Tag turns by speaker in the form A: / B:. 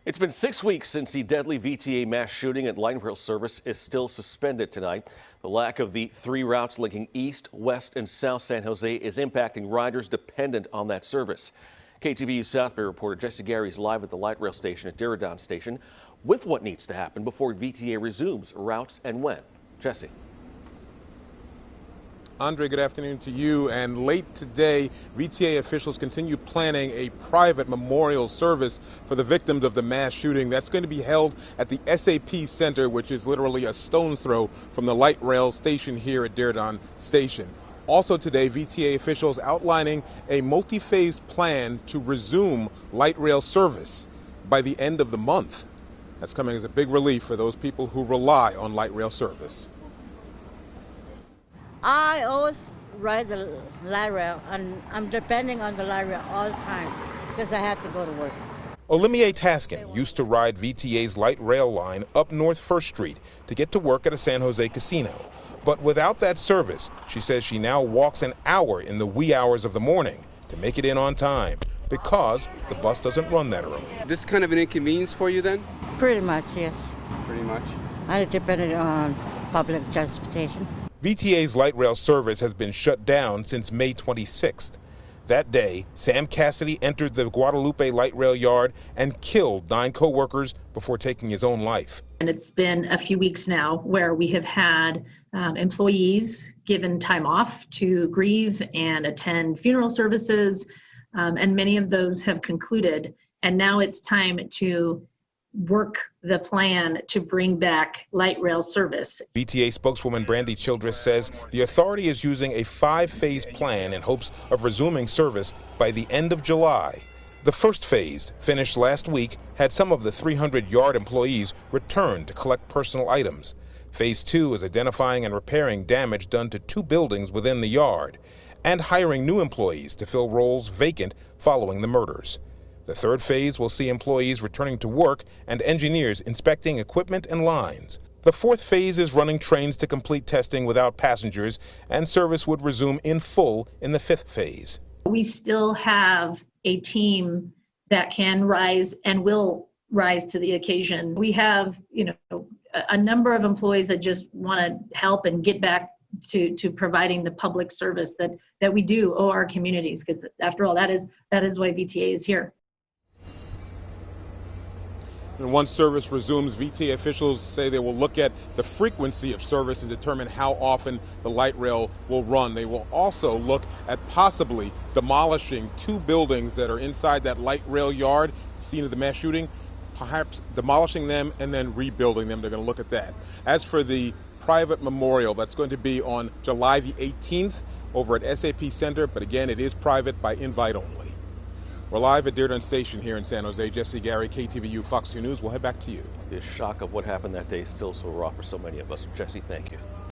A: It's been 6 weeks since the deadly VTA mass shooting, and light rail service is still suspended tonight. The lack of the 3 routes linking East, West, and South San Jose is impacting riders dependent on that service. KTVU South Bay reporter Jesse Gary is live at the light rail station at Diridon Station with what needs to happen before VTA resumes routes and when. Jesse.
B: Andre, good afternoon to you. And late today, VTA officials continue planning a private memorial service for the victims of the mass shooting. That's going to be held at the SAP Center, which is literally a stone's throw from the light rail station here at Diridon Station. Also today, VTA officials outlining a multi-phased plan to resume light rail service by the end of the month. That's coming as a big relief for those people who rely on light rail service.
C: I always ride the light rail, and I'm depending on the light rail all the time because I have to go to work.
B: Olimier Taskin used to ride VTA's light rail line up North First Street to get to work at a San Jose casino. But without that service, she says she now walks an hour in the wee hours of the morning to make it in on time because the bus doesn't run that early.
D: This is kind of an inconvenience for you then?
C: Pretty much, yes.
D: Pretty much.
C: I depend on public transportation.
B: VTA's light rail service has been shut down since May 26th. That day, Sam Cassidy entered the Guadalupe light rail yard and killed 9 co-workers before taking his own life.
E: And it's been a few weeks now where we have had employees given time off to grieve and attend funeral services, and many of those have concluded. And now it's time to work the plan to bring back light rail service.
B: VTA spokeswoman Brandy Childress says the authority is using a 5-phase plan in hopes of resuming service by the end of July. The first phase, finished last week, had some of the 300 yard employees return to collect personal items. Phase 2 is identifying and repairing damage done to 2 buildings within the yard and hiring new employees to fill roles vacant following the murders. The third phase will see employees returning to work and engineers inspecting equipment and lines. The fourth phase is running trains to complete testing without passengers, and service would resume in full in the 5th phase.
E: We still have a team that can rise and will rise to the occasion. We have, a number of employees that just want to help and get back to providing the public service that we do owe our communities, because after all, that is why VTA is here.
B: And once service resumes, VTA officials say they will look at the frequency of service and determine how often the light rail will run. They will also look at possibly demolishing 2 buildings that are inside that light rail yard, the scene of the mass shooting, perhaps demolishing them and then rebuilding them. They're going to look at that. As for the private memorial, that's going to be on July the 18th over at SAP Center, but again, it is private by invite only. We're live at Diridon Station here in San Jose. Jesse Gary, KTVU, Fox 2 News. We'll head back to you.
A: The shock of what happened that day is still so raw for so many of us. Jesse, thank you.